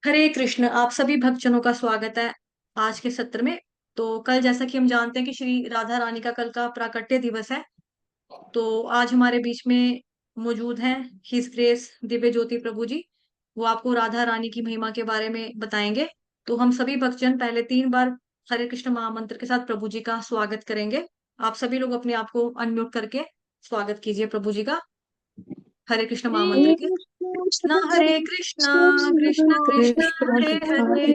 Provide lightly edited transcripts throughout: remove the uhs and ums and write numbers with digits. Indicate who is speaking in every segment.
Speaker 1: हरे कृष्ण। आप सभी भक्तजनों का स्वागत है आज के सत्र में। तो कल जैसा कि हम जानते हैं कि श्री राधा रानी का कल का प्राकट्य दिवस है। तो आज हमारे बीच में मौजूद हैं हिज ग्रेस दिव्य ज्योति प्रभु जी। वो आपको राधा रानी की महिमा के बारे में बताएंगे। तो हम सभी भक्तजन पहले 3 बार हरे कृष्ण महामंत्र के साथ प्रभु जी का स्वागत करेंगे। आप सभी लोग अपने आप को अनम्यूट करके स्वागत कीजिए प्रभु जी का हरे कृष्ण महामंत्र
Speaker 2: हरे
Speaker 1: के।
Speaker 2: कृष्ण
Speaker 1: हरे कृष्णा कृष्ण
Speaker 2: कृष्ण
Speaker 1: कृष्ण
Speaker 2: कृष्ण
Speaker 1: हरे
Speaker 2: कृष्ण
Speaker 1: हरे,
Speaker 2: हरे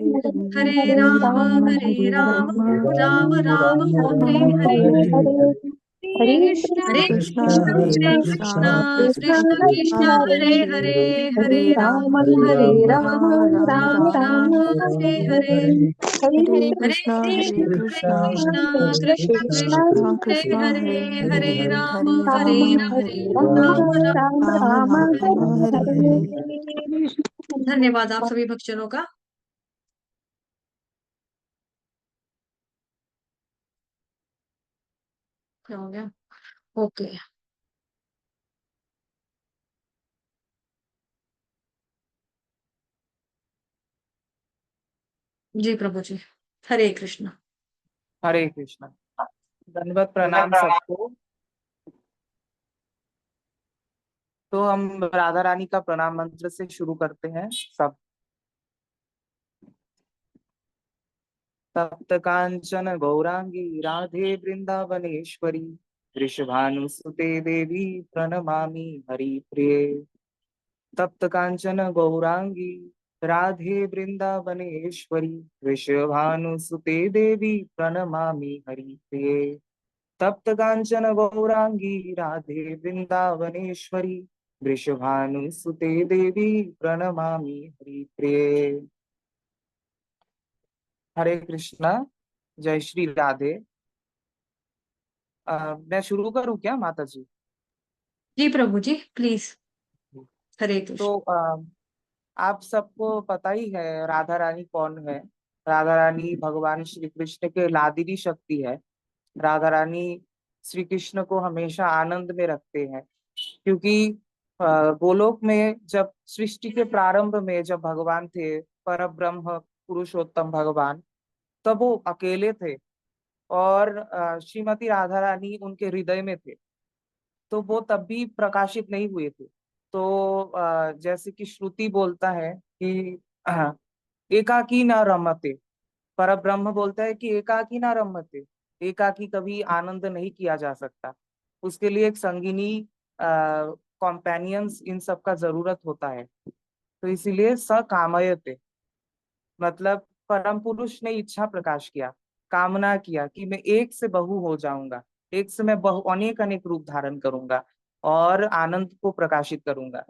Speaker 1: हरे
Speaker 2: हरे
Speaker 1: राम
Speaker 2: राम
Speaker 1: हरे
Speaker 2: हरे
Speaker 1: राम, राम
Speaker 2: राम
Speaker 1: राम
Speaker 2: राम
Speaker 1: हरे
Speaker 2: राम
Speaker 1: हरे।
Speaker 2: हरे हरे हरे
Speaker 1: हरे
Speaker 2: कृष्ण
Speaker 1: कृष्ण
Speaker 2: हरे
Speaker 1: हरे कृष्ण,
Speaker 2: कृष्ण कृष्ण
Speaker 1: कृष्ण
Speaker 2: कृष्ण
Speaker 1: कृष्ण
Speaker 2: हरे
Speaker 1: हरे
Speaker 2: हरे
Speaker 1: हरे,
Speaker 2: हरे
Speaker 1: हरे
Speaker 2: राम
Speaker 1: हरे
Speaker 2: हरे
Speaker 1: राम,
Speaker 2: राम राम
Speaker 1: राम
Speaker 2: राम
Speaker 1: राम
Speaker 2: हरे
Speaker 1: हरे हरे।
Speaker 2: हरे हरे
Speaker 1: हरे
Speaker 2: कृष्ण
Speaker 1: कृष्ण
Speaker 2: हरे
Speaker 1: हरे
Speaker 2: कृष्ण
Speaker 1: कृष्ण,
Speaker 2: कृष्ण
Speaker 1: कृष्ण कृष्ण
Speaker 2: कृष्ण
Speaker 1: हरे
Speaker 2: कृष्ण
Speaker 1: हरे,
Speaker 2: हरे
Speaker 1: हरे
Speaker 2: हरे
Speaker 1: राम
Speaker 2: हरे
Speaker 1: हरे
Speaker 2: राम
Speaker 1: राम,
Speaker 2: हरे राम
Speaker 1: राम राम
Speaker 2: राम
Speaker 1: हरे
Speaker 2: राम हरे
Speaker 1: हरे।
Speaker 2: हरे
Speaker 1: धन्यवाद आप सभी भक्तजनों का। क्या हो गया? ओके। जी प्रभु जी। हरे कृष्ण।
Speaker 3: हरे कृष्ण। दंडवत प्रणाम सबको। तो हम राधा रानी का प्रणाम मंत्र से शुरू करते हैं सब। तप्त कांचन गौरांगी राधे वृंदावनेश्वरी, वृषभानुसुते देवी प्रणमामि हरिप्रिये। तप्त कांचन गौरांगी राधे वृंदावनेश्वरी, वृषभानुसुते देवी प्रणमामि हरिप्रिये। तप्त कांचन गौरांगी राधे वृंदावनेश्वरी, वृषभानुसुते देवी प्रणमामि हरिप्रिये। हरे कृष्णा। जय श्री राधे। मैं शुरू करूं क्या माता जी?
Speaker 1: जी प्रभु जी प्लीज। हरे कृष्ण।
Speaker 3: तो आप सबको पता ही है राधा रानी कौन है। राधा रानी भगवान श्री कृष्ण के लादिनी शक्ति है। राधा रानी श्री कृष्ण को हमेशा आनंद में रखते हैं, क्योंकि गोलोक में जब सृष्टि के प्रारंभ में जब भगवान थे, पर ब्रह्म पुरुषोत्तम भगवान, तब वो अकेले थे और श्रीमती राधा रानी उनके हृदय में थे। तो वो तब भी प्रकाशित नहीं हुए थे। तो जैसे कि श्रुति बोलता है कि एकाकी न रमते, पर ब्रह्म बोलता है कि एकाकी न रमते। एकाकी कभी आनंद नहीं किया जा सकता, उसके लिए एक संगिनी, कॉम्पेनियंस, इन सब का जरूरत होता है। तो इसीलिए सकामयते, मतलब परम पुरुष ने इच्छा प्रकाश किया, कामना किया कि मैं एक से बहु हो जाऊंगा, एक से मैं बहु अनेक अनेक रूप धारण करूंगा और आनंद को प्रकाशित करूंगा।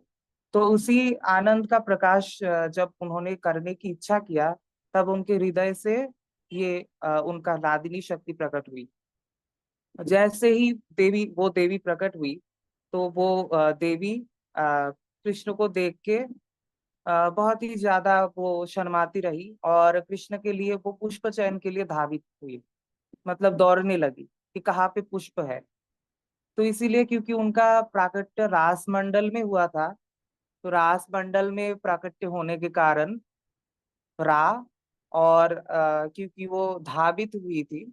Speaker 3: तो उसी आनंद का प्रकाश जब उन्होंने करने की इच्छा किया, तब उनके हृदय से ये उनका लादिनी शक्ति प्रकट हुई। जैसे ही देवी प्रकट हुई, तो वो देवी कृष्ण को देख के बहुत ही ज्यादा वो शर्माती रही और कृष्ण के लिए वो पुष्प चयन के लिए धावित हुई, मतलब दौड़ने लगी कि कहाँ पे पुष्प है। तो इसीलिए क्योंकि उनका प्राकट्य रास मंडल में हुआ था, तो रास मंडल में प्राकट्य होने के कारण रा, और क्योंकि वो धावित हुई थी,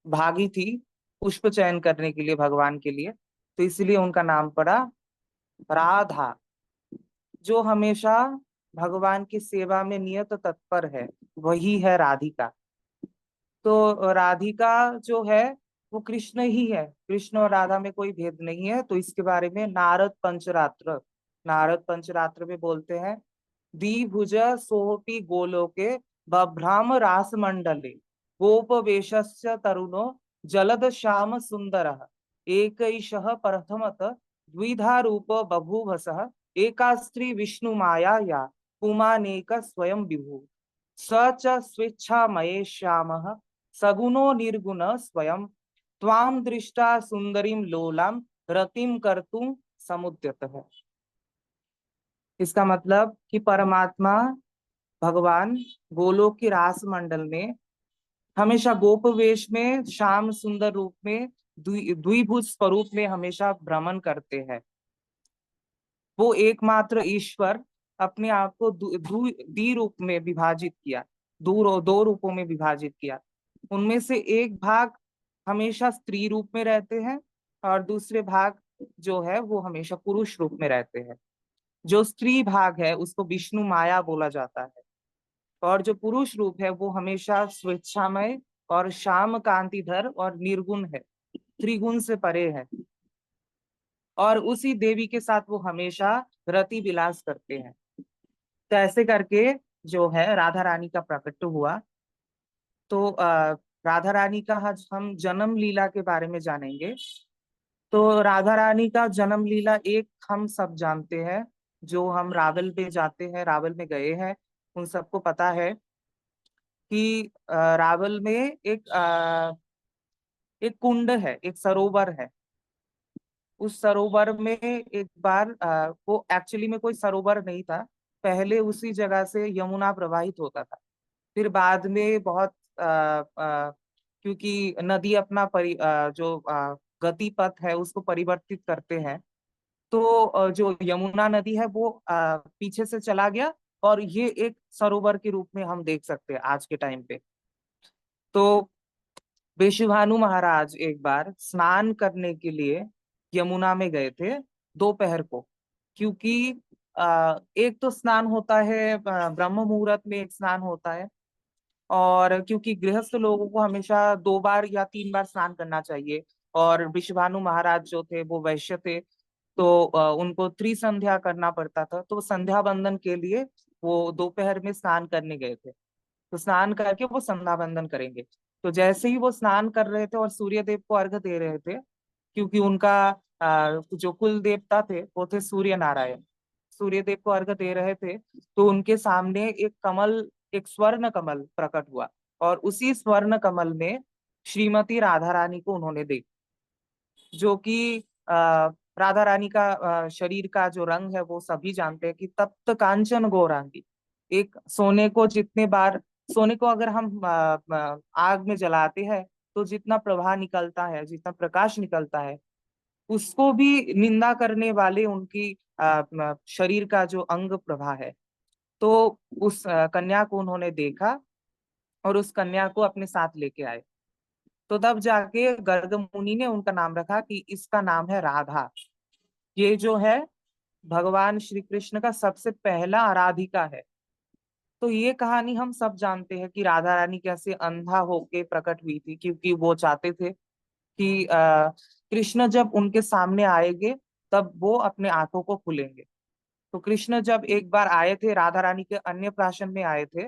Speaker 3: भागी थी पुष्प चयन करने के लिए भगवान के लिए, तो इसलिए उनका नाम पड़ा राधा। जो हमेशा भगवान की सेवा में नियत तत्पर है, वही है राधिका। तो राधिका जो है वो कृष्ण ही है, कृष्ण और राधा में कोई भेद नहीं है। तो इसके बारे में नारद पंचरात्र में बोलते हैं, द्विभुज सोऽपि गोलोके बभ्राम रास मंडले, गोप वेशस्य तरुणो जलद श्याम सुंदरः, एकैषः प्रथमत द्विधा रूप बभूवसः, एका स्त्री विष्णु माया या पुमानेक स्वयं विभु, स च स्वेच्छामये श्यामः सगुणो निर्गुण स्वयं, त्वां दृष्टा सुंदरीं लोलां रतिं कर्तुं समुद्यतः। इसका मतलब कि परमात्मा भगवान गोलोक की रास मंडल में हमेशा गोप वेश में, श्याम सुंदर रूप में, द्विभुज स्वरूप में हमेशा भ्रमण करते हैं। वो एकमात्र ईश्वर अपने आप को द्वि रूप में विभाजित किया, दो रूपों में विभाजित किया। उनमें से एक भाग हमेशा स्त्री रूप में रहते हैं और दूसरे भाग जो है वो हमेशा पुरुष रूप में रहते हैं। जो स्त्री भाग है उसको विष्णु माया बोला जाता है, और जो पुरुष रूप है वो हमेशा स्वेच्छामय और श्याम कांतिधर और निर्गुण है, त्रिगुण से परे है। और उसी देवी के साथ वो हमेशा रति विलास करते हैं। तो ऐसे करके जो है राधा रानी का प्रकट हुआ। तो राधा रानी का आज हम जन्म लीला के बारे में जानेंगे। तो राधा रानी का जन्म लीला एक हम सब जानते हैं, जो हम रावल पे जाते हैं, रावल में गए हैं, उन सबको पता है कि रावल में एक कुंड है, एक सरोवर है। उस सरोवर में एक बार वो एक्चुअली में कोई सरोवर नहीं था, पहले उसी जगह से यमुना प्रवाहित होता था। फिर बाद में बहुत क्योंकि नदी अपना जो गति पथ है उसको परिवर्तित करते हैं, तो जो यमुना नदी है वो पीछे से चला गया, और ये एक सरोवर के रूप में हम देख सकते हैं आज के टाइम पे। तो विश्वभानु महाराज एक बार स्नान करने के लिए यमुना में गए थे दोपहर को, क्योंकि एक तो स्नान होता है ब्रह्म मुहूर्त में, एक स्नान होता है, और क्योंकि गृहस्थ लोगों को हमेशा 2 बार या 3 बार स्नान करना चाहिए, और विश्वभानु महाराज जो थे वो वैश्य थे, तो उनको त्रिसंध्या करना पड़ता था। तो संध्या बंदन के लिए वो दोपहर में स्नान करने गए थे। तो स्नान करके वो संध्या बंदन करेंगे। तो जैसे ही वो स्नान कर रहे थे और सूर्य देव को अर्घ दे रहे थे, क्योंकि उनका जो कुल देवता थे वो थे सूर्य नारायण, सूर्य देव को अर्घ दे रहे थे, तो उनके सामने एक कमल, एक स्वर्ण कमल प्रकट हुआ, और उसी स्वर्ण कमल में श्रीमती राधा रानी को उन्होंने देखा। जो कि राधा रानी का शरीर का जो रंग है वो सभी जानते हैं कि तप्त कांचन गौरांगी। एक सोने को जितने बार, सोने को अगर हम आग में जलाते हैं तो जितना प्रभा निकलता है, जितना प्रकाश निकलता है, उसको भी निंदा करने वाले उनकी शरीर का जो अंग प्रभा है। तो उस कन्या को उन्होंने देखा और उस कन्या को अपने साथ लेके आए। तो तब जाके गर्ग मुनि ने उनका नाम रखा कि इसका नाम है राधा। ये जो है भगवान श्री कृष्ण का सबसे पहला आराधिका है। तो ये कहानी हम सब जानते हैं कि राधा रानी कैसे अंधा होके प्रकट हुई थी, क्योंकि वो चाहते थे कि कृष्ण जब उनके सामने आएंगे तब वो अपने आंखों को खुलेंगे। तो कृष्ण जब एक बार आए थे, राधा रानी के अन्नप्राशन में आए थे,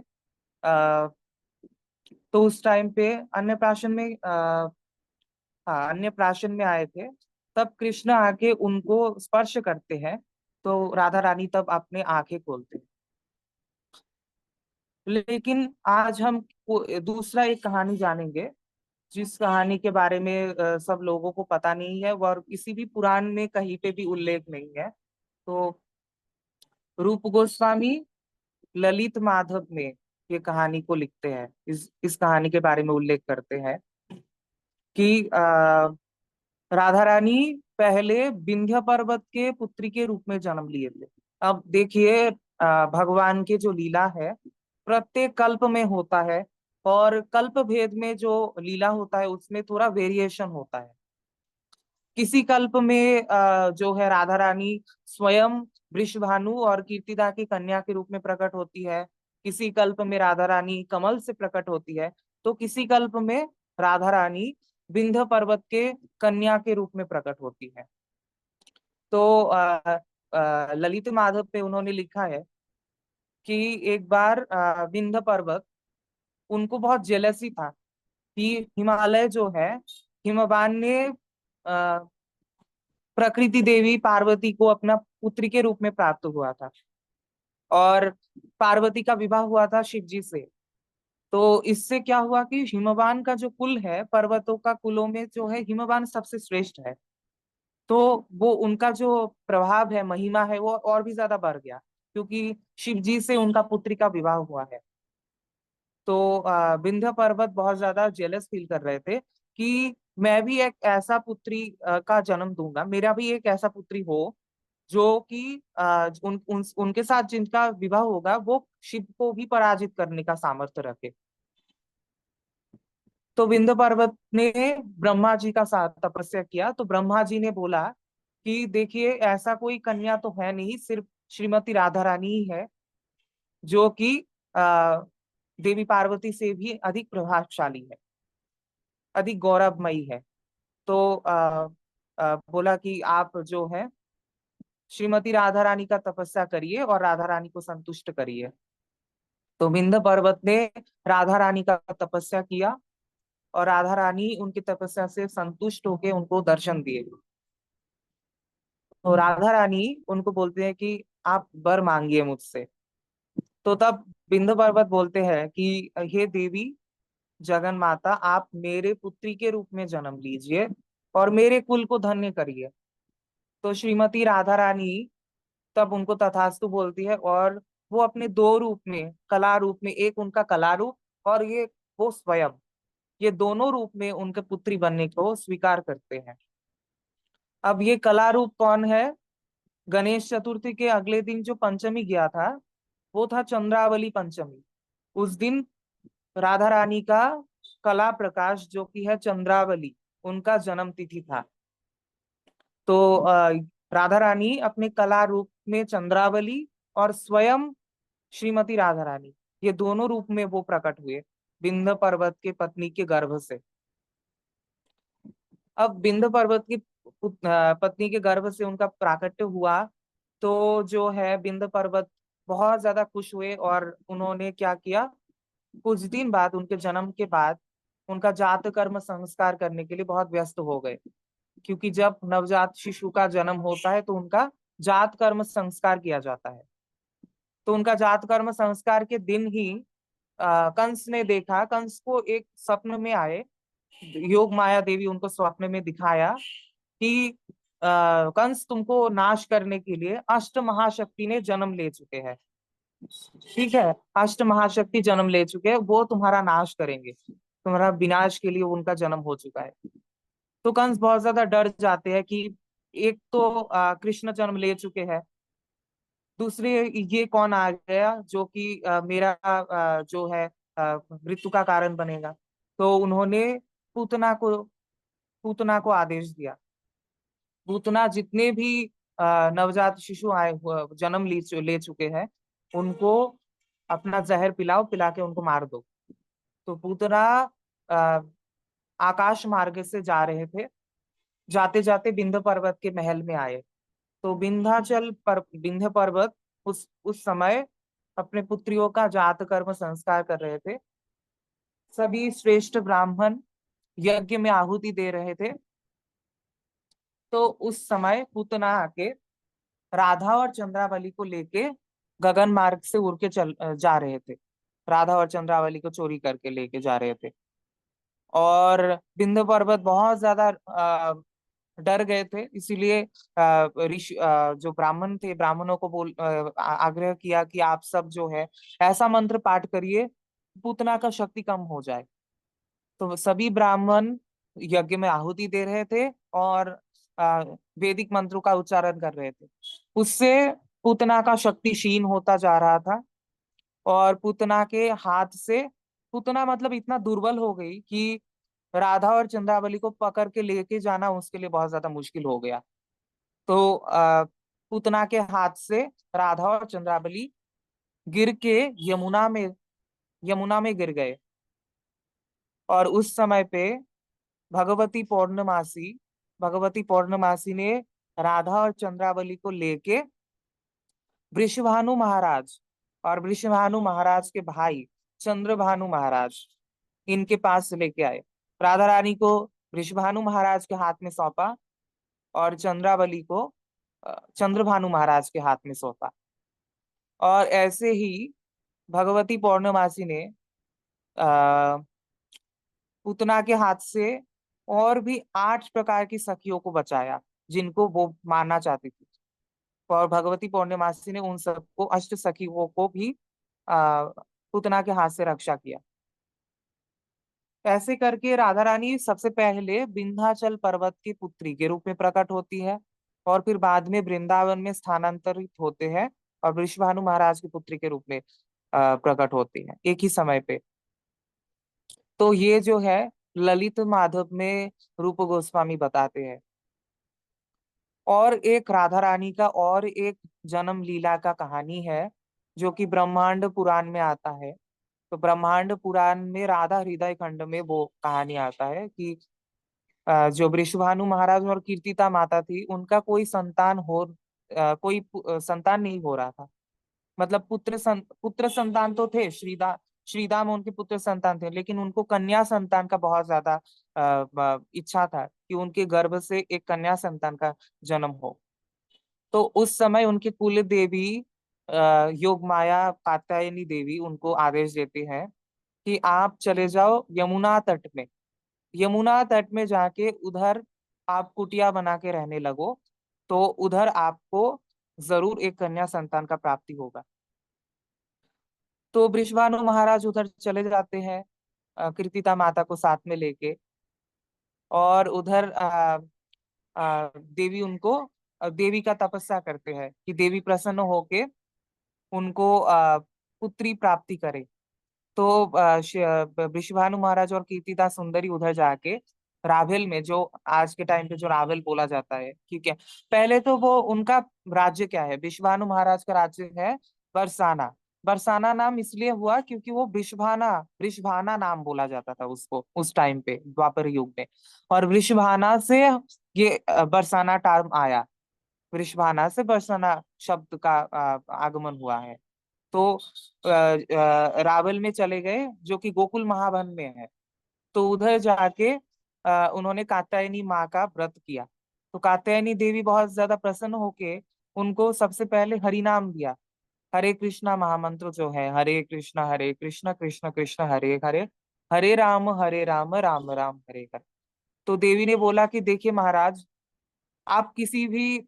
Speaker 3: तो उस टाइम पे अन्नप्राशन में हाँ, अन्नप्राशन में आए थे, तब कृष्ण आके उनको स्पर्श करते हैं, तो राधा रानी तब अपने आंखें खोलते हैं। लेकिन आज हम दूसरा एक कहानी जानेंगे, जिस कहानी के बारे में सब लोगों को पता नहीं है, और किसी भी पुराण में कहीं पे भी उल्लेख नहीं है। तो रूप गोस्वामी ललित माधव में ये कहानी को लिखते हैं, इस कहानी के बारे में उल्लेख करते हैं कि राधा रानी पहले विंध्य पर्वत के पुत्री के रूप में जन्म लिए थे। अब देखिए भगवान के जो लीला है प्रत्येक कल्प में होता है, और कल्प भेद में जो लीला होता है उसमें थोड़ा वेरिएशन होता है। किसी कल्प में जो है राधा रानी स्वयं वृषभानु और कीर्तिदा की कन्या के रूप में प्रकट होती है, किसी कल्प में राधा रानी कमल से प्रकट होती है, तो किसी कल्प में राधा रानी विंध्य पर्वत के कन्या के रूप में प्रकट होती है। तो ललित माधव पे उन्होंने लिखा है कि एक बार विंध्य पर्वत, उनको बहुत जेलसी था कि हिमालय जो है, हिमवान ने प्रकृति देवी पार्वती को अपना पुत्री के रूप में प्राप्त हुआ था, और पार्वती का विवाह हुआ था शिव जी से। तो इससे क्या हुआ कि हिमवान का जो कुल है, पर्वतों का कुलों में जो है हिमवान सबसे श्रेष्ठ है। तो वो उनका जो प्रभाव है, महिमा है, वो और भी ज्यादा बढ़ गया, क्योंकि शिव जी से उनका पुत्री का विवाह हुआ है। तो विंध्य पर्वत बहुत ज्यादा जेलस फील कर रहे थे कि मैं भी एक ऐसा पुत्री का जन्म दूंगा, मेरा भी एक ऐसा पुत्री हो जो कि उनके साथ जिनका विवाह होगा वो शिव को भी पराजित करने का सामर्थ्य रखे। तो विंध्य पर्वत ने ब्रह्मा जी का साथ तपस्या किया, तो ब्रह्मा जी ने बोला कि देखिए ऐसा कोई कन्या तो है नहीं, सिर्फ श्रीमती राधा रानी ही है जो कि आ, देवी पार्वती से भी अधिक प्रभावशाली है, अधिक गौरवमयी है। तो बोला कि आप जो है श्रीमती राधा रानी का तपस्या करिए और राधा रानी को संतुष्ट करिए। तो विंध्य पर्वत ने राधा रानी का तपस्या किया और राधा रानी उनकी तपस्या से संतुष्ट होकर उनको दर्शन दिए। तो राधा रानी उनको बोलते हैं कि आप वर मांगिए मुझसे। तो तब विंध्य पर्वत बोलते हैं कि हे देवी जगन माता, आप मेरे पुत्री के रूप में जन्म लीजिए और मेरे कुल को धन्य करिए। तो श्रीमती राधा रानी तब उनको तथास्तु बोलती है और वो अपने दो रूप में, कला रूप में, एक उनका कला रूप और ये वो स्वयं, ये दोनों रूप में उनके पुत्री बनने को स्वीकार करते हैं। अब ये कला रूप कौन है? गणेश चतुर्थी के अगले दिन जो पंचमी गया था वो था चंद्रावली पंचमी। उस दिन राधा रानी का कला प्रकाश जो कि है चंद्रावली, उनका जन्म तिथि था। तो राधा रानी अपने कला रूप में चंद्रावली और स्वयं श्रीमती राधा रानी, ये दोनों रूप में वो प्रकट हुए विंध्य पर्वत के पत्नी के गर्भ से। अब विंध्य पर्वत की पत्नी के गर्भ से उनका प्राकट्य हुआ, तो जो है विंध्य पर्वत बहुत ज्यादा खुश हुए और उन्होंने क्या किया, कुछ दिन बाद, उनके जन्म के बाद, उनका जात कर्म संस्कार करने के लिए बहुत व्यस्त हो गए। क्योंकि जब नवजात शिशु का जन्म होता है तो उनका जात कर्म संस्कार किया जाता है। तो उनका जात कर्म संस्कार के दिन ही कंस ने देखा, कंस को एक स्वप्न में आए, योग माया देवी उनको स्वप्न में दिखाया कि कंस तुमको नाश करने के लिए अष्ट महाशक्ति ने जन्म ले चुके हैं। ठीक है, अष्ट महाशक्ति जन्म ले चुके हैं, वो तुम्हारा नाश करेंगे, तुम्हारा विनाश के लिए उनका जन्म हो चुका है। तो कंस बहुत ज्यादा डर जाते हैं कि एक तो कृष्ण जन्म ले चुके हैं, दूसरे ये कौन आ गया जो कि मेरा जो है मृत्यु का कारण बनेगा। तो उन्होंने पूतना को पूतना को आदेश दिया, पूतना जितने भी नवजात शिशु जन्म ले चुके हैं उनको अपना जहर पिलाओ, पिला के उनको मार दो। तो पूतना अ, आकाश मार्ग से जा रहे थे, जाते जाते विंध्य पर्वत के महल में आए। तो विंध्य पर्वत उस समय अपने पुत्रियों का जात कर्म संस्कार कर रहे थे। सभी श्रेष्ठ ब्राह्मण यज्ञ में आहुति दे रहे थे। तो उस समय पूतना आके राधा और चंद्रावली को लेके गगन मार्ग से उड़ के जा रहे थे, राधा और चंद्रावली को चोरी करके लेके जा रहे थे। और विंध्य पर्वत बहुत ज्यादा डर गए थे, इसीलिए ऋषि जो ब्राह्मण थे, ब्राह्मणों को आग्रह किया कि आप सब जो है ऐसा मंत्र पाठ करिए पूतना का शक्ति कम हो जाए। तो सभी ब्राह्मण यज्ञ में आहुति दे रहे थे और अ, वैदिक मंत्रों का उच्चारण कर रहे थे। उससे पूतना का शक्ति क्षीण होता जा रहा था और पूतना के हाथ से, पूतना मतलब इतना दुर्बल हो गई कि राधा और चंद्रावली को पकड़ के लेके जाना उसके लिए बहुत ज्यादा मुश्किल हो गया। तो पूतना के हाथ से राधा और चंद्रावली गिर के यमुना में गिर गए। और उस समय पे भगवती पौर्णमासी भगवती पौर्णमासी ने राधा और चंद्रावली को लेके वृषभानु महाराज और वृषभानु महाराज के भाई चंद्रभानु महाराज, इनके पास से लेके आए। राधा रानी को वृषभानु महाराज के हाथ में सौंपा और चंद्रावली को चंद्रभानु महाराज के हाथ में सौंपा। और ऐसे ही भगवती पौर्णमासी ने आ, पूतना के हाथ से और भी 8 प्रकार की सखियों को बचाया जिनको वो मारना चाहती थी। और भगवती पौर्णमासी ने उन सबको, अष्ट सखियों को भी आ, पूतना के हाथ से रक्षा किया। ऐसे करके राधा रानी सबसे पहले विंध्याचल पर्वत की पुत्री के रूप में प्रकट होती है। और फिर बाद में वृंदावन में स्थानांतरित होते हैं और वृषभानु महाराज की पुत्री के रूप में प्रकट होती है एक ही समय पे। तो ये जो है ललित माधव में रूप गोस्वामी बताते हैं। और एक राधा रानी का और एक जन्म लीला का कहानी है जो कि ब्रह्मांड पुराण में आता है। तो ब्रह्मांड पुराण में राधा हृदय खंड में वो कहानी आता है कि जो वृषभानु महाराज और कीर्तिता माता थी उनका कोई संतान नहीं हो रहा था। मतलब पुत्र संतान तो थे, श्रीदाम उनके पुत्र संतान थे, लेकिन उनको कन्या संतान का बहुत ज्यादा इच्छा था कि उनके गर्भ से एक कन्या संतान का जन्म हो। तो उस समय उनके कुल देवी योग माया कात्यायनी देवी उनको आदेश देते हैं कि आप चले जाओ यमुना तट में, यमुना तट में जाके उधर आप कुटिया बना के रहने लगो, तो उधर आपको जरूर एक कन्या संतान का प्राप्ति होगा। तो वृषभानु महाराज उधर चले जाते हैं कृतिका माता को साथ में लेके। और उधर देवी उनको देवी का तपस्या करते हैं कि देवी प्रसन्न होके उनको पुत्री प्राप्ति करे। तो वृषभानु महाराज और कीर्तिदा सुंदरी उधर जाके रावेल में, जो आज के टाइम पे जो रावेल बोला जाता है, ठीक है। पहले तो वो उनका राज्य क्या है, वृषभानु महाराज का राज्य है बरसाना। बरसाना नाम इसलिए हुआ क्योंकि वो वृषभाना वृषभाना नाम बोला जाता था उसको उस टाइम पे द्वापर युग में। और वृषभाना से ये बरसाना टर्म आया, वृषभाना से बरसाना शब्द का आगमन हुआ है। तो रावल में चले गए जो कि गोकुल महावन में है। तो उधर जाके उन्होंने कात्यायनी माँ का व्रत किया। तो कात्यायनी देवी बहुत ज्यादा प्रसन्न होके उनको सबसे पहले हरि नाम दिया। हरे कृष्णा महामंत्र जो है, हरे कृष्णा कृष्ण कृष्ण हरे हरे, हरे राम राम राम हरे हरे। तो देवी ने बोला कि देखिए महाराज, आप किसी भी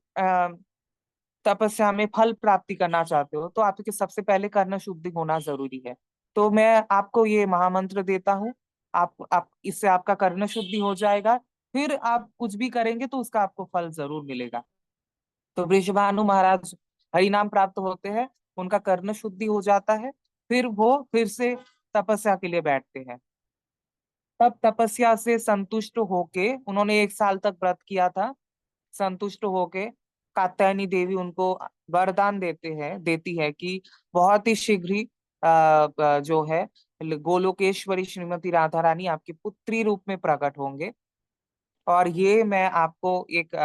Speaker 3: तपस्या में फल प्राप्ति करना चाहते हो तो आपके सबसे पहले कर्ण शुद्धि होना जरूरी है। तो मैं आपको ये महामंत्र देता हूँ, आप इससे आपका कर्ण शुद्धि हो जाएगा, फिर आप कुछ भी करेंगे तो उसका आपको फल जरूर मिलेगा। तो वृषभानु महाराज हरि नाम प्राप्त होते हैं, उनका कर्ण शुद्धि हो जाता है, फिर वो फिर से तपस्या के लिए बैठते हैं। तब तपस्या से संतुष्ट होके उन्होंने 1 साल तक व्रत किया था। संतुष्ट होके कात्यायनी देवी उनको वरदान देती है कि बहुत ही शीघ्र ही जो है गोलोकेश्वरी श्रीमती राधा रानी आपकी पुत्री रूप में प्रकट होंगे। और ये मैं आपको एक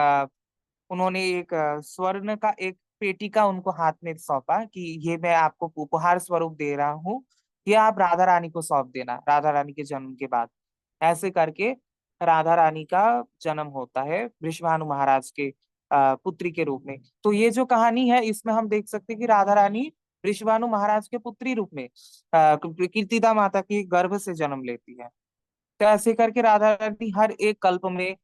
Speaker 3: उन्होंने एक स्वर्ण का एक पेटी का उनको हाथ में सौंपा कि ये मैं आपको उपहार स्वरूप दे रहा हूँ, ये आप राधा रानी को सौंप देना राधा रानी के जन्म के बाद। ऐसे करके राधा रानी का जन्म होता है वृषभानु महाराज के पुत्री के रूप में। तो ये जो कहानी है इसमें हम देख सकते हैं कि राधा रानी वृषभानु महाराज के पुत्री रूप में कीर्तिदा माता की गर्भ से जन्म लेती है। तो ऐसे करके राधा रानी हर एक कल्प में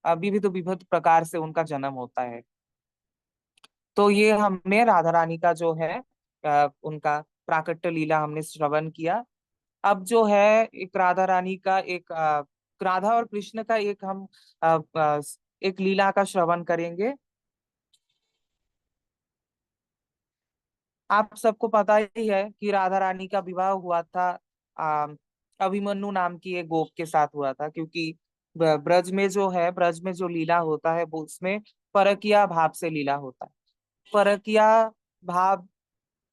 Speaker 3: विविध विविध प्रकार से उनका जन्म होता है। तो ये हमने राधा रानी का जो है उनका प्राकट्य लीला हमने श्रवण किया। अब जो है एक राधा रानी का एक राधा और कृष्ण का एक हम अ, अ, एक लीला का श्रवण करेंगे। आप सबको पता ही है कि राधा रानी का विवाह हुआ था आ, अभिमन्यु नाम की एक गोप के साथ हुआ था, क्योंकि ब्रज में जो लीला होता है वो उसमें परकिया भाव से लीला होता है। परकिया भाव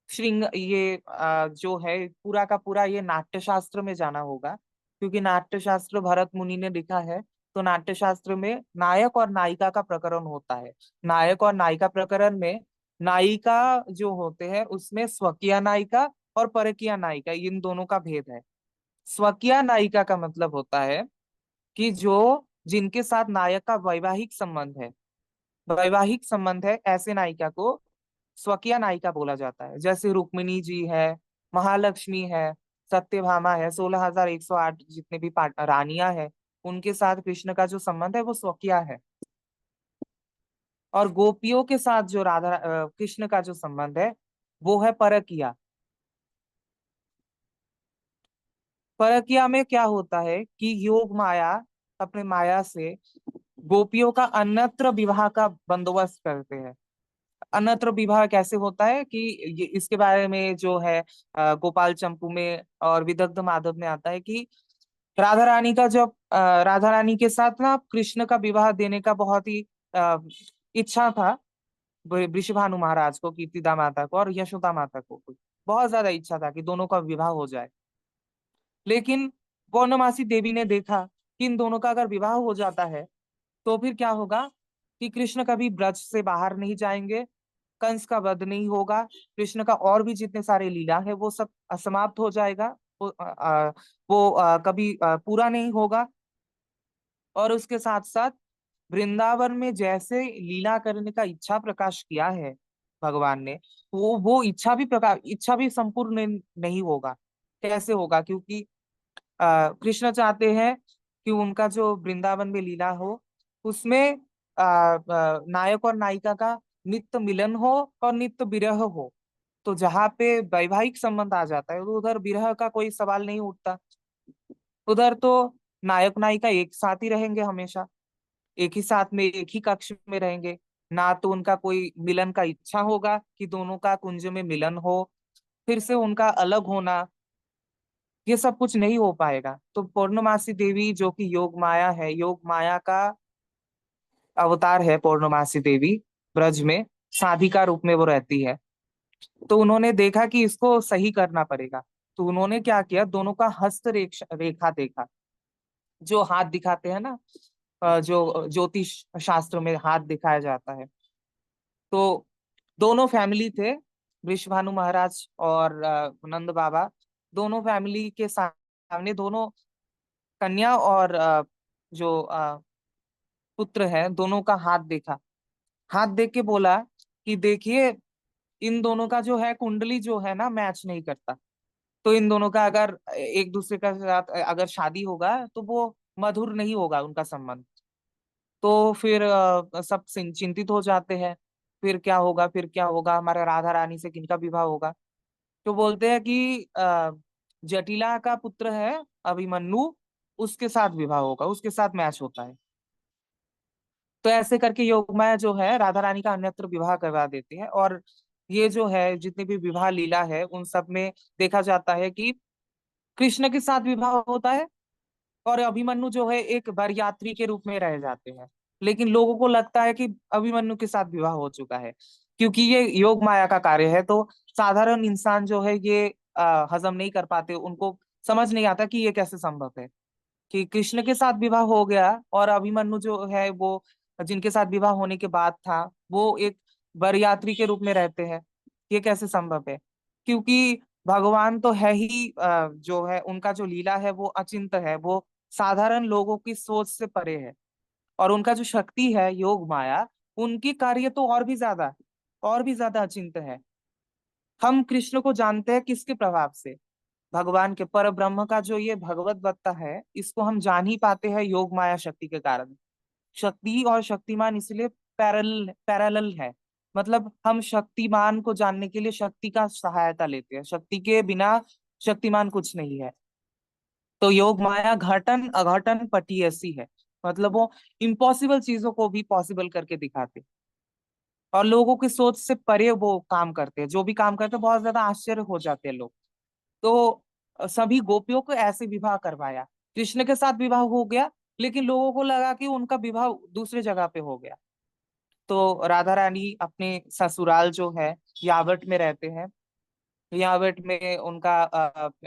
Speaker 3: श्रृंग ये जो है पूरा का पूरा ये नाट्य शास्त्र में जाना होगा, क्योंकि नाट्य शास्त्र भरत मुनि ने लिखा है। तो नाट्य शास्त्र में नायक और नायिका का प्रकरण होता है। नायक और नायिका प्रकरण में नायिका जो होते हैं उसमें स्वकीय नायिका और परकीय नायिका इन दोनों का भेद है। स्वकीय नायिका का मतलब होता है कि जो जिनके साथ नायक का वैवाहिक संबंध है, वैवाहिक संबंध है, ऐसे नायिका को स्वकीय नायिका बोला जाता है। जैसे रुक्मिणी जी है, महालक्ष्मी है, सत्यभामा है, 16,108 जितने भी रानियां हैं, उनके साथ कृष्ण का जो संबंध है वो स्वकीय है। और गोपियों के साथ जो कृष्ण का जो संबंध है वो है परकिया। परकिया में क्या होता है कि योग माया अपने माया से गोपियों का अन्यत्र विवाह का बंदोबस्त करते हैं। अन्यत्र विवाह कैसे होता है कि ये इसके बारे में जो है गोपाल चंपू में और विदग्ध माधव में आता है कि राधा रानी का जब राधा रानी के साथ ना कृष्ण का विवाह देने का बहुत ही अ, इच्छा था वृषभानु महाराज को, कीर्तिदा माता को और यशोदा माता को। बहुत ज्यादा इच्छा था कि दोनों का विवाह हो जाए। लेकिन पौर्णमासी देवी ने देखा कि इन दोनों का अगर विवाह हो जाता है तो फिर क्या होगा कि कृष्ण कभी ब्रज से बाहर नहीं जाएंगे, कंस का वध नहीं होगा, कृष्ण का और भी जितने सारे लीला है वो सब असमाप्त हो जाएगा, वो कभी पूरा नहीं होगा। और उसके साथ साथ वृंदावन में जैसे लीला करने का इच्छा प्रकाश किया है भगवान ने, वो इच्छा भी संपूर्ण नहीं होगा। कैसे होगा? क्योंकि कृष्ण चाहते हैं कि उनका जो वृंदावन में लीला हो उसमें नायक और नायिका का नित्य मिलन हो और नित्य विरह हो। तो जहाँ पे वैवाहिक संबंध आ जाता है तो उधर विरह का कोई सवाल नहीं उठता। उधर तो नायक नायिका एक साथ ही रहेंगे हमेशा, एक ही साथ में एक ही कक्ष में रहेंगे। ना तो उनका कोई मिलन का इच्छा होगा कि दोनों का कुंज में मिलन हो, फिर से उनका अलग होना, ये सब कुछ नहीं हो पाएगा। तो पौर्णमासी देवी जो कि योग माया है, योग माया का अवतार है पौर्णमासी देवी, ब्रज में साधिका रूप में वो रहती है। तो उन्होंने देखा कि इसको सही करना पड़ेगा। तो उन्होंने क्या किया, दोनों का हस्त रेखा देखा, जो हाथ दिखाते हैं ना, जो ज्योतिष शास्त्र में हाथ दिखाया जाता है। तो दोनों फैमिली थे, वृषभानु महाराज और नंद बाबा, दोनों फैमिली के सामने दोनों कन्या और जो पुत्र है दोनों का हाथ देखा। हाथ देख के बोला कि देखिए, इन दोनों का जो है कुंडली जो है ना मैच नहीं करता। तो इन दोनों का अगर एक दूसरे का साथ अगर शादी होगा तो वो मधुर नहीं होगा उनका संबंध। तो फिर सब चिंतित हो जाते हैं, फिर क्या होगा, फिर क्या होगा, हमारे राधा रानी से किनका विवाह होगा। तो बोलते हैं कि जटिला का पुत्र है अभिमन्यु, उसके साथ विवाह होगा, उसके साथ मैच होता है। तो ऐसे करके योगमाया जो है राधा रानी का अन्यत्र विवाह करवा देती है। और ये जो है जितनी भी विवाह लीला है उन सब में देखा जाता है कि कृष्ण के साथ विवाह होता है और अभिमन्यु जो है एक वरयात्री के रूप में रह जाते हैं। लेकिन लोगों को लगता है कि अभिमन्यु के साथ विवाह हो चुका है, क्योंकि ये योग माया का कार्य है। तो साधारण इंसान जो है ये हजम नहीं कर पाते, उनको समझ नहीं आता कि ये कैसे संभव है कि कृष्ण के साथ विवाह हो गया और अभिमन्यु जो है वो जिनके साथ विवाह होने के बाद था वो एक वरयात्री के रूप में रहते हैं। ये कैसे संभव है? क्योंकि भगवान तो है ही, जो है उनका जो लीला है वो अचिंत है, वो साधारण लोगों की सोच से परे है। और उनका जो शक्ति है योग माया, उनकी कार्य तो और भी ज्यादा अचिंत है। हम कृष्ण को जानते हैं किसके प्रभाव से? भगवान के पर ब्रह्म का जो ये भगवत सत्ता है इसको हम जान ही पाते हैं योग माया शक्ति के कारण। शक्ति और शक्तिमान इसलिए पैरेलल है। मतलब हम शक्तिमान को जानने के लिए शक्ति का सहायता लेते हैं, शक्ति के बिना शक्तिमान कुछ नहीं है। तो योग माया घटन अघटन पटी ऐसी है, मतलब वो इम्पॉसिबल चीजों को भी पॉसिबल करके दिखाते, और लोगों की सोच से परे वो काम करते हैं। जो भी काम करते हैं बहुत ज्यादा आश्चर्य हो जाते हैं लोग। तो सभी गोपियों को ऐसे विवाह करवाया, कृष्ण के साथ विवाह हो गया, लेकिन लोगों को लगा कि उनका विवाह दूसरे जगह पे हो गया। तो राधा रानी अपने ससुराल जो है यावट में रहते हैं। यावट में उनका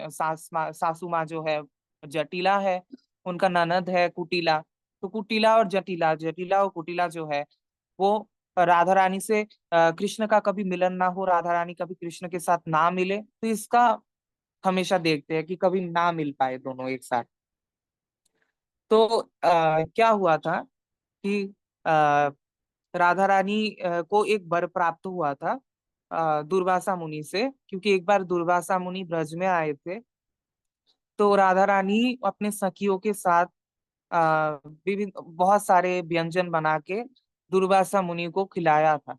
Speaker 3: सासू माँ जो है जटिला है, उनका ननद है कुटिला। तो कुटिला और जटिला, जटिला और कुटिला जो है वो राधा रानी से कृष्ण का कभी मिलन ना हो, राधा रानी कभी कृष्ण के साथ ना मिले, तो इसका हमेशा देखते हैं कि कभी ना मिल पाए दोनों एक साथ। तो क्या हुआ था कि आ, राधा रानी को एक वर प्राप्त हुआ था दुर्वासा मुनि से, क्योंकि एक बार दुर्वासा मुनि ब्रज में आए थे। तो राधा रानी अपने सखियों के साथ विभिन्न बहुत सारे व्यंजन बना के दुर्वासा मुनि को खिलाया था।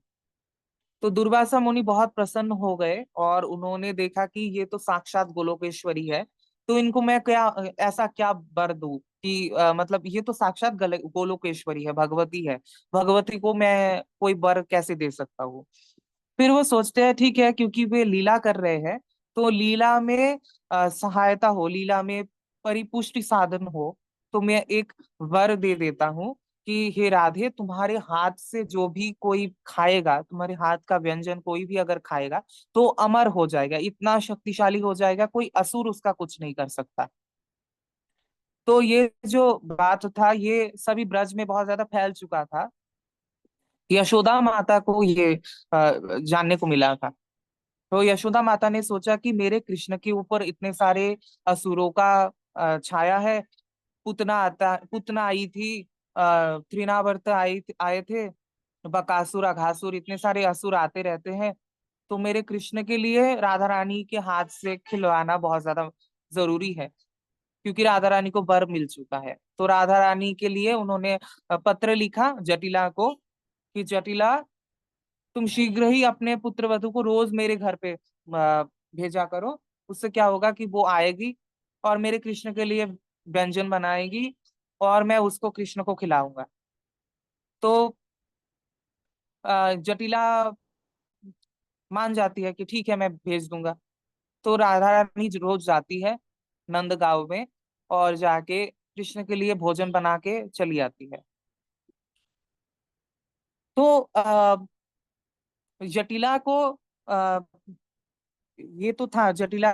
Speaker 3: तो दुर्वासा मुनि बहुत प्रसन्न हो गए और उन्होंने देखा कि ये तो साक्षात गोलोकेश्वरी है। तो इनको मैं क्या ऐसा क्या वर दूं कि मतलब ये तो साक्षात गोलोकेश्वरी है, भगवती है, भगवती को मैं कोई वर कैसे दे सकता हूँ। फिर वो सोचते हैं ठीक है, क्योंकि वे लीला कर रहे हैं तो लीला में सहायता हो, लीला में परिपुष्टि साधन हो, तो मैं एक वर दे देता हूँ कि हे राधे, तुम्हारे हाथ से जो भी कोई खाएगा, तुम्हारे हाथ का व्यंजन कोई भी अगर खाएगा तो अमर हो जाएगा, इतना शक्तिशाली हो जाएगा, कोई असुर उसका कुछ नहीं कर सकता। तो ये जो बात था ये सभी ब्रज में बहुत ज्यादा फैल चुका था। यशोदा माता को ये जानने को मिला था। तो यशोदा माता ने सोचा कि मेरे कृष्ण के ऊपर इतने सारे असुरों का छाया है। पुतना आई थी, तृणावर्त आए थे, बकासुर अघासुर, इतने सारे असुर आते रहते हैं। तो मेरे कृष्ण के लिए राधा रानी के हाथ से खिलवाना बहुत ज्यादा जरूरी है, क्योंकि राधा रानी को वर मिल चुका है। तो राधा रानी के लिए उन्होंने पत्र लिखा जटिला को कि जटिला, तुम शीघ्र ही अपने पुत्र वधु को रोज मेरे घर पे भेजा करो। उससे क्या होगा कि वो आएगी और मेरे कृष्ण के लिए व्यंजन बनाएगी और मैं उसको कृष्ण को खिलाऊंगा। तो जटिला मान जाती है कि ठीक है, मैं भेज दूंगा। तो राधा रानी रोज जाती है नंद गांव में और जाके कृष्ण के लिए भोजन बना के चली आती है। तो जटिला को आ, ये तो था, जटिला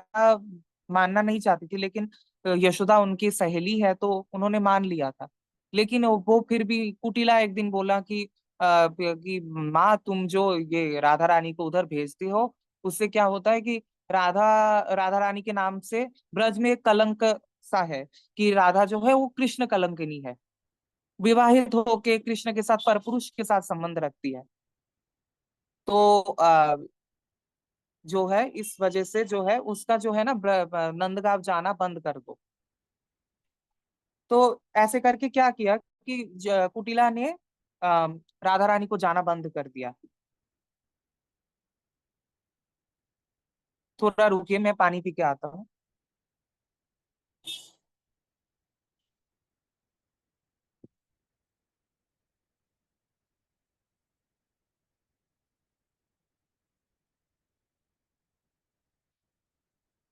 Speaker 3: मानना नहीं चाहती थी, लेकिन यशोदा उनकी सहेली है तो उन्होंने मान लिया था। लेकिन वो फिर भी कुटिला एक दिन बोला कि माँ, तुम जो ये राधा रानी को उधर भेजती हो, उससे क्या होता है कि राधा राधा रानी के नाम से ब्रज में एक कलंक सा है, कि राधा जो है वो कृष्ण कलंकिनी है, विवाहित होके कृष्ण के साथ परपुरुष के साथ संबंध रखती है। तो जो है इस वजह से जो है उसका जो है ना नंदगांव जाना बंद कर दो। तो ऐसे करके क्या किया कि कुटिला ने राधा रानी को जाना बंद कर दिया। थोड़ा रुकिए, मैं पानी पी के आता हूँ।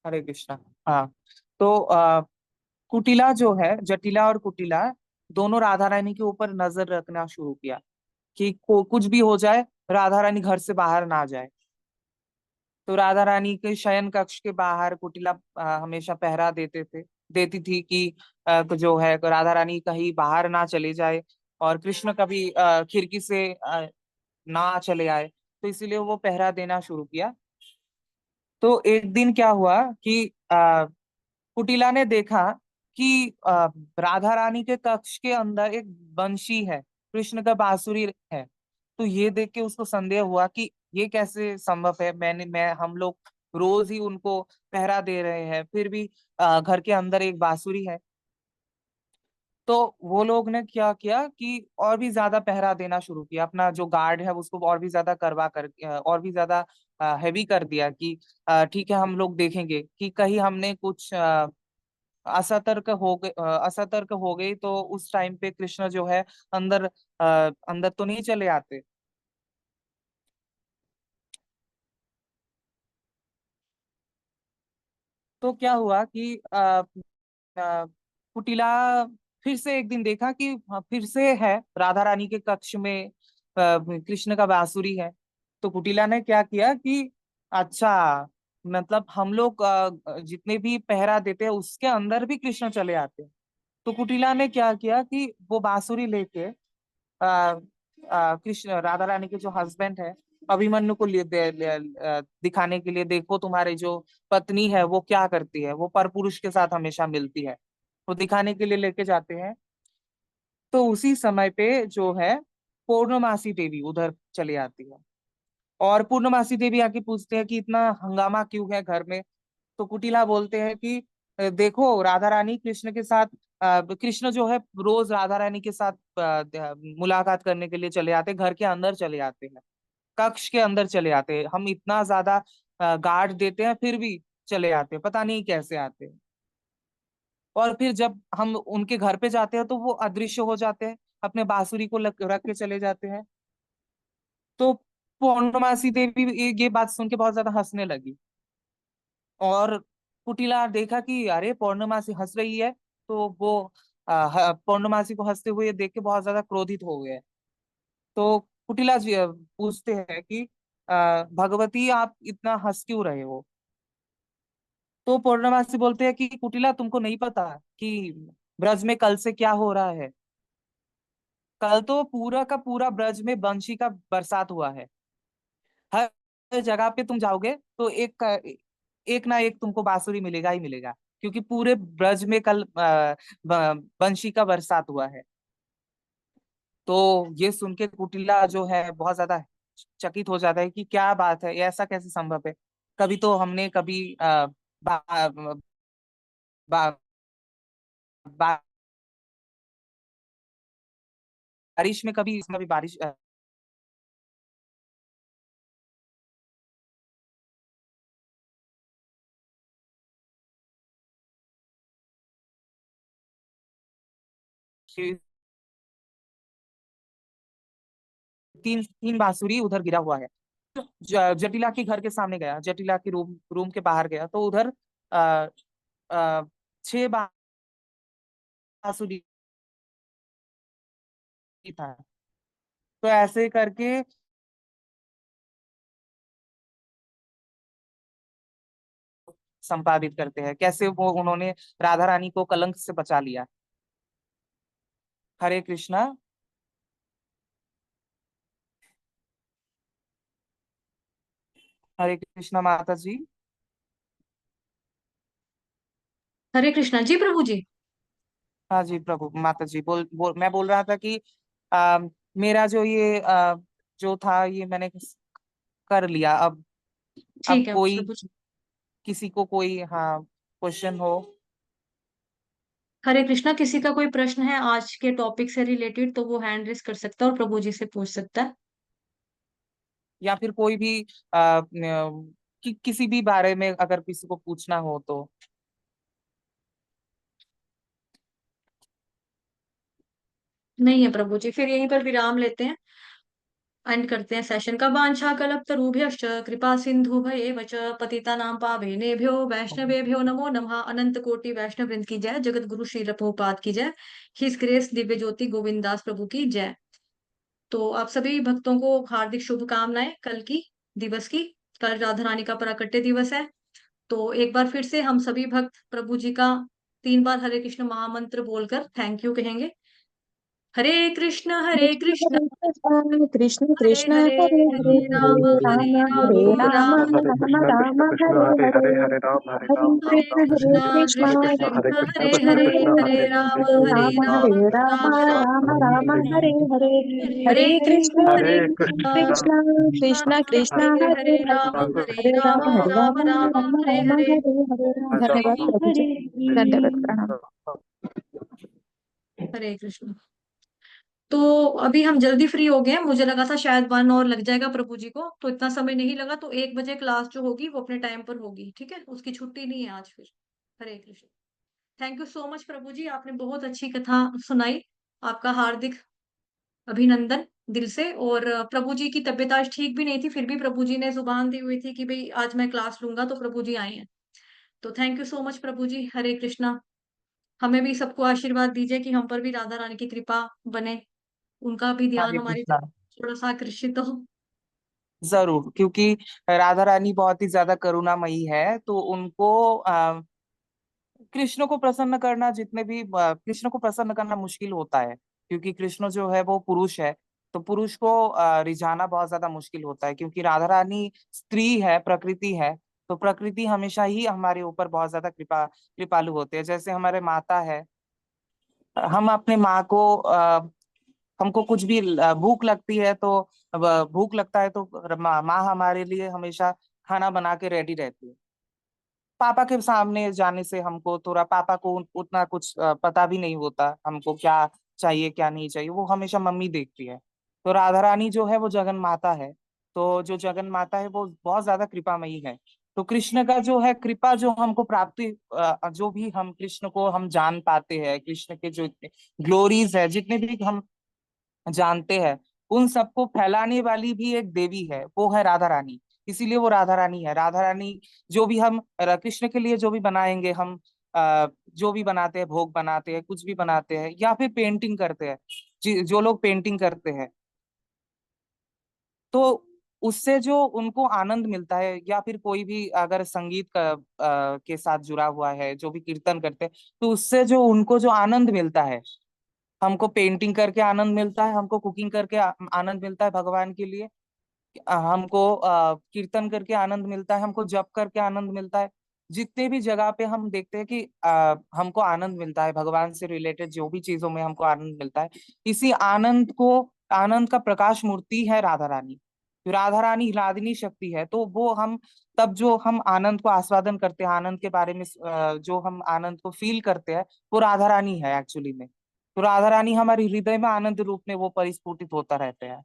Speaker 3: हरे कृष्णा। हाँ। तो कुटिला जो है, जटिला और कुटिला दोनों राधा रानी के ऊपर नजर रखना शुरू किया कि कुछ भी हो जाए, राधा रानी घर से बाहर ना जाए। तो राधा रानी के शयन कक्ष के बाहर कुटिला हमेशा पहरा देती थी कि जो है राधा रानी कहीं बाहर ना चले जाए और कृष्ण कभी खिड़की से ना चले आए। तो इसीलिए वो पहरा देना शुरू किया। तो एक दिन क्या हुआ कि कुटिला ने देखा कि राधा रानी के कक्ष के अंदर एक बंशी है, कृष्ण का बांसुरी है। तो ये देख के उसको संदेह हुआ कि ये कैसे संभव है, मैं हम लोग रोज ही उनको पहरा दे रहे हैं, फिर भी घर के अंदर एक बांसुरी है। तो वो लोग ने क्या किया कि और भी ज्यादा पहरा देना शुरू किया, अपना जो गार्ड है उसको और भी ज्यादा करवा कर और भी ज्यादा हैवी कर दिया कि ठीक है, हम लोग देखेंगे कि कहीं हमने कुछ असतर्क हो गई तो उस टाइम पे कृष्ण जो है अंदर अंदर तो नहीं चले आते। तो क्या हुआ कि कुटिला फिर से एक दिन देखा कि फिर से है राधा रानी के कक्ष में कृष्ण का बांसुरी है। तो कुटिला ने क्या किया कि अच्छा, मतलब हम लोग जितने भी पहरा देते हैं उसके अंदर भी कृष्ण चले आते हैं। तो कुटिला ने क्या किया कि वो बांसुरी लेके कृष्ण राधा रानी के जो हस्बैंड है अभिमन्यु को दिखाने के लिए, देखो तुम्हारी जो पत्नी है वो क्या करती है, वो परपुरुष के साथ हमेशा मिलती है, वो दिखाने के लिए लेके जाते हैं। तो उसी समय पे जो है पूर्णमासी देवी उधर चली आती है और पूर्णमासी देवी आके पूछते हैं कि इतना हंगामा क्यों है घर में। तो कुटिला बोलते हैं कि देखो राधा रानी कृष्ण के साथ कृष्ण जो है रोज राधा रानी के साथ मुलाकात करने के लिए चले आते, घर के अंदर चले आते हैं, कक्ष के अंदर चले आते हैं, हम इतना ज्यादा गार्ड देते हैं फिर भी चले आते हैं, पता नहीं कैसे आते हैं। और फिर जब हम उनके घर पे जाते हैं तो वो अदृश्य हो जाते हैं, अपने बांसुरी को रख के चले जाते हैं। तो पौर्णमासी देवी ये बात सुन के बहुत ज्यादा हंसने लगी। और कुटिला देखा कि अरे पौर्णमासी हंस रही है, तो वो पौर्णमासी को हंसते हुए देख के बहुत ज्यादा क्रोधित हो गए। तो कुटिला जी पूछते हैं कि भगवती आप इतना हंस क्यों रहे हो? तो पौर्णमासी बोलते हैं कि कुटिला तुमको नहीं पता कि ब्रज में कल से क्या हो रहा है? कल तो पूरा का पूरा ब्रज में बंशी का बरसात हुआ है। हर जगह पे तुम जाओगे तो एक ना एक तुमको बांसुरी मिलेगा ही मिलेगा, क्योंकि पूरे ब्रज में कल बंशी का बरसात हुआ है। तो ये सुन के कुटिला जो है बहुत ज्यादा चकित हो जाता है कि क्या बात है, ये ऐसा कैसे संभव है? कभी तो हमने कभी बा, बा, बारिश में कभी इसमें भी बारिश 3 बांसुरी उधर गिरा हुआ है। जटिला के घर के सामने गया, जटिला के रूम रूम के बाहर गया तो उधर आ, आ, 6 बांसुरी था। तो ऐसे करके संपादित करते हैं कैसे वो उन्होंने राधा रानी को कलंक से बचा लिया। हरे कृष्णा। हरे कृष्णा माता जी।
Speaker 1: हरे कृष्णा जी प्रभु जी।
Speaker 3: हाँ जी प्रभु माता जी, मैं बोल रहा था कि मेरा जो ये जो था ये मैंने कर लिया। अब
Speaker 1: ठीक है
Speaker 3: कोई
Speaker 1: प्रभु जी।
Speaker 3: किसी को कोई हाँ क्वेश्चन हो?
Speaker 1: हरे कृष्णा, किसी का कोई प्रश्न है आज के टॉपिक से रिलेटेड तो वो हैंड रेस कर सकता है और प्रभु जी से पूछ सकता है।
Speaker 3: या फिर कोई भी किसी भी बारे में अगर किसी को पूछना हो तो?
Speaker 1: नहीं है प्रभु जी, फिर यहीं पर विराम लेते हैं, एंड करते हैं सेशन का। वांछा कल्पतरुभ्यश्च कृपा सिंधुभ्येव च पतितानां पावनेभ्यो वैष्णवेभ्यो नमो नमः। अनंत कोटि वैष्णव वृंद की जय, जगत गुरु श्री प्रभुपाद की जय, हिस ग्रेस दिव्य ज्योति गोविंदास प्रभु की जय। तो आप सभी भक्तों को हार्दिक शुभकामनाएं कल की दिवस की। कल राधा रानी का प्राकट्य दिवस है। तो एक बार फिर से हम सभी भक्त प्रभु जी का 3 बार हरे कृष्ण महामंत्र बोलकर थैंक यू कहेंगे। हरे
Speaker 2: कृष्ण
Speaker 1: कृष्ण
Speaker 2: कृष्ण कृष्ण
Speaker 1: हरे
Speaker 2: कृष्ण
Speaker 1: हरे
Speaker 2: हरे हरे
Speaker 1: हरे
Speaker 2: हरे राम
Speaker 1: राम
Speaker 2: हरे राम
Speaker 1: राम
Speaker 2: राम राम
Speaker 4: कृष्ण
Speaker 2: हरे
Speaker 4: हरे
Speaker 2: हरे
Speaker 4: हरे हरे
Speaker 2: हरे
Speaker 4: राम राम राम
Speaker 1: कृष्ण
Speaker 4: हरे हरे
Speaker 2: कृष्ण
Speaker 1: कृष्ण
Speaker 4: हरे
Speaker 1: कृष्ण
Speaker 4: कृष्ण
Speaker 1: हरे
Speaker 4: कृष्ण
Speaker 2: कृष्ण
Speaker 1: हरे
Speaker 4: कृष्ण
Speaker 1: हरे
Speaker 4: हरे
Speaker 1: राम
Speaker 4: हरे
Speaker 1: हरे
Speaker 2: राम
Speaker 4: राम
Speaker 2: हरे
Speaker 4: हरे
Speaker 2: राम
Speaker 1: राम राम
Speaker 2: राम
Speaker 4: राम
Speaker 2: राम
Speaker 4: हरे
Speaker 2: हरे हरे
Speaker 1: हरे
Speaker 2: हरे कृष्ण
Speaker 1: हरे
Speaker 4: हरे
Speaker 1: कृष्ण
Speaker 4: कृष्ण
Speaker 2: कृष्ण कृष्ण कृष्ण
Speaker 1: हरे
Speaker 2: हरे
Speaker 1: हरे
Speaker 2: हरे
Speaker 1: राम
Speaker 2: हरे राम हरे राम
Speaker 1: राम
Speaker 2: राम
Speaker 1: हरे
Speaker 2: राम
Speaker 1: हरे।
Speaker 2: हरे हरे धन्यवाद
Speaker 4: राम
Speaker 2: प्रभु जी। दंडवत प्रणाम।
Speaker 1: हरे कृष्ण। तो अभी हम जल्दी फ्री हो गए हैं, मुझे लगा था शायद 1 और लग जाएगा प्रभु जी को, तो इतना समय नहीं लगा। तो 1 बजे क्लास जो होगी वो अपने टाइम पर होगी, ठीक है, उसकी छुट्टी नहीं है आज फिर। Hare Krishna. Thank you so much प्रभु जी, आपने बहुत अच्छी कथा सुनाई। आपका हार्दिक अभिनंदन दिल से। और प्रभु जी की तबीयत आज ठीक भी नहीं थी, फिर भी प्रभु जी ने जुबान दी हुई थी कि भाई आज मैं क्लास लूंगा, तो प्रभु जी आए हैं। तो थैंक यू सो मच प्रभु जी। हरे कृष्णा। हमें भी सबको आशीर्वाद दीजिए कि हम पर भी राधा रानी की कृपा बने, उनका भी ध्यान
Speaker 3: हरे
Speaker 1: हमारी
Speaker 3: कृष्णा।
Speaker 1: तरफ थोड़ा सा आकर्षित हो।
Speaker 3: जरूर, क्योंकि राधा रानी बहुत ही ज्यादा करुणामयी है, तो उनको कृष्ण को प्रसन्न करना कृष्ण को प्रसन्न करना मुश्किल होता है, क्योंकि कृष्ण जो है वो पुरुष है। तो पुरुष को रिझाना बहुत ज्यादा मुश्किल होता है, क्योंकि राधा रानी स्त्री है, प्रकृति है। तो प्रकृति हमेशा ही हमारे ऊपर बहुत ज्यादा कृपालु होते हैं। जैसे हमारे माता है, हम अपने माँ को हमको कुछ भी भूख लगती है तो भूख लगता है तो माँ हमारे लिए हमेशा खाना बना के रेडी रहती है। पापा के सामने जाने से हमको थोड़ा, पापा को उतना कुछ पता भी नहीं होता हमको क्या चाहिए क्या नहीं चाहिए, वो हमेशा मम्मी देखती है। तो राधा रानी जो है वो जगन माता है। तो जो जगन माता है वो बहुत ज्यादा कृपामयी है। तो कृष्ण का जो है कृपा जो हमको प्राप्ति, जो भी हम कृष्ण को हम जान पाते हैं, कृष्ण के जो ग्लोरीज है जितने भी हम जानते हैं, उन सबको फैलाने वाली भी एक देवी है, वो है राधा रानी। इसीलिए वो राधा रानी है। राधा रानी जो भी हम कृष्ण के लिए जो भी बनाएंगे हम, जो भी बनाते हैं, भोग बनाते हैं, कुछ भी बनाते हैं, या फिर पेंटिंग करते हैं, जो लोग पेंटिंग करते हैं, तो उससे जो उनको आनंद मिलता है, या फिर कोई भी अगर संगीत का के साथ जुड़ा हुआ है, जो भी कीर्तन करते हैं, तो उससे जो उनको जो आनंद मिलता है, हमको पेंटिंग करके आनंद मिलता है, हमको कुकिंग करके आनंद मिलता है भगवान के लिए, हमको कीर्तन करके आनंद मिलता है, हमको जप करके आनंद मिलता है। जितने भी जगह पे हम देखते हैं कि हमको आनंद मिलता है, भगवान से रिलेटेड जो भी चीजों में हमको आनंद मिलता है, इसी आनंद को, आनंद का प्रकाश मूर्ति है राधा रानी। तो राधा रानी हिलादिनी शक्ति है, तो वो हम तब जो हम आनंद को आस्वादन करते हैं, आनंद के बारे में जो हम आनंद को फील करते हैं, वो राधा रानी है एक्चुअली में। तो राधा रानी हमारे हृदय में आनंद रूप में वो परिस्फुटित होता रहते हैं।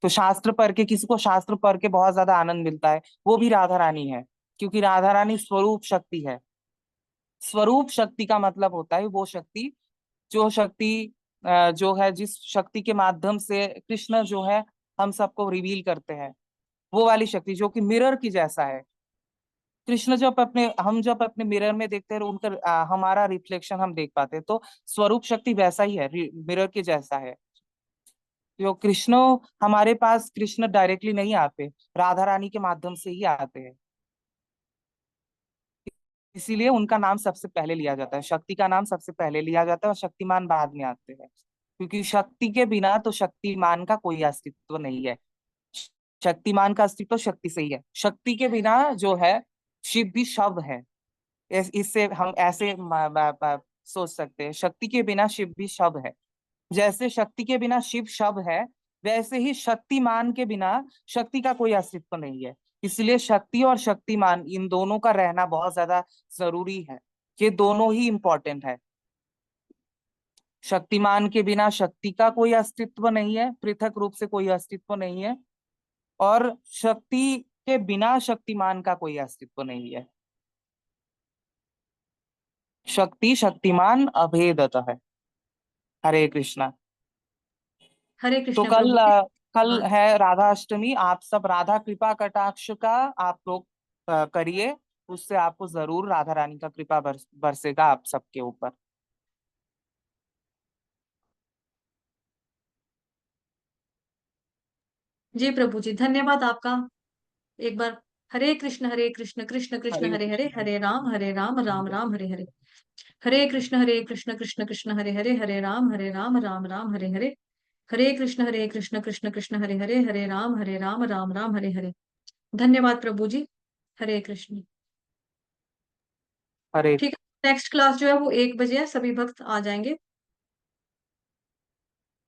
Speaker 3: तो शास्त्र पढ़ के, किसी को शास्त्र पढ़ के बहुत ज्यादा आनंद मिलता है, वो भी राधा रानी है, क्योंकि राधा रानी स्वरूप शक्ति है। स्वरूप शक्ति का मतलब होता है वो शक्ति, जो शक्ति जो है, जिस शक्ति के माध्यम से कृष्ण जो है हम सबको रिवील करते हैं, वो वाली शक्ति जो कि मिरर की जैसा है। कृष्ण जब अपने, हम जब अपने मिरर में देखते हैं, उनका हमारा रिफ्लेक्शन हम देख पाते हैं, तो स्वरूप शक्ति वैसा ही है, मिरर के जैसा है। जो कृष्ण, हमारे पास कृष्ण डायरेक्टली नहीं आते, राधा रानी के माध्यम से ही आते हैं। इसीलिए उनका नाम सबसे पहले लिया जाता है, शक्ति का नाम सबसे पहले लिया जाता है, और शक्तिमान बाद में आते हैं। क्योंकि शक्ति के बिना तो शक्तिमान का कोई अस्तित्व नहीं है। शक्तिमान का अस्तित्व शक्ति से ही है। शक्ति के बिना जो है शिव भी शव है। इससे हम ऐसे सोच सकते हैं, शक्ति के बिना शिव भी शव है। जैसे शक्ति के बिना शिव शव है, वैसे ही शक्तिमान के बिना शक्ति का कोई अस्तित्व नहीं है। इसलिए शक्ति और शक्तिमान, इन दोनों का रहना बहुत ज्यादा जरूरी है। ये दोनों ही इंपॉर्टेंट है। शक्तिमान के बिना शक्ति का कोई अस्तित्व नहीं है, पृथक रूप से कोई अस्तित्व नहीं है। और शक्ति के बिना शक्तिमान का कोई अस्तित्व नहीं है। शक्ति शक्तिमान अभेदतः है। हरे कृष्णा।
Speaker 1: हरे
Speaker 3: तो
Speaker 1: कृष्ण
Speaker 3: कल
Speaker 1: प्रभु जी।
Speaker 3: कल
Speaker 1: हाँ
Speaker 3: है राधा अष्टमी। आप सब राधा कृपा कटाक्ष का आप लोग करिए, उससे आपको जरूर राधा रानी का कृपा बरसेगा आप सबके ऊपर।
Speaker 1: जी प्रभु जी, धन्यवाद आपका। एक बार हरे कृष्ण कृष्ण कृष्ण
Speaker 3: हरे
Speaker 1: हरे हरे,
Speaker 3: कृष्ण।
Speaker 1: हरे राम राम राम हरे हरे। हरे कृष्ण कृष्ण कृष्ण हरे हरे राम राम हरे हरे। हरे कृष्ण कृष्ण कृष्ण हरे राम राम हरे हरे। धन्यवाद प्रभु जी। हरे कृष्ण।
Speaker 3: हरे।
Speaker 1: ठीक है, नेक्स्ट क्लास जो है वो 1 बजे है, सभी भक्त आ जाएंगे।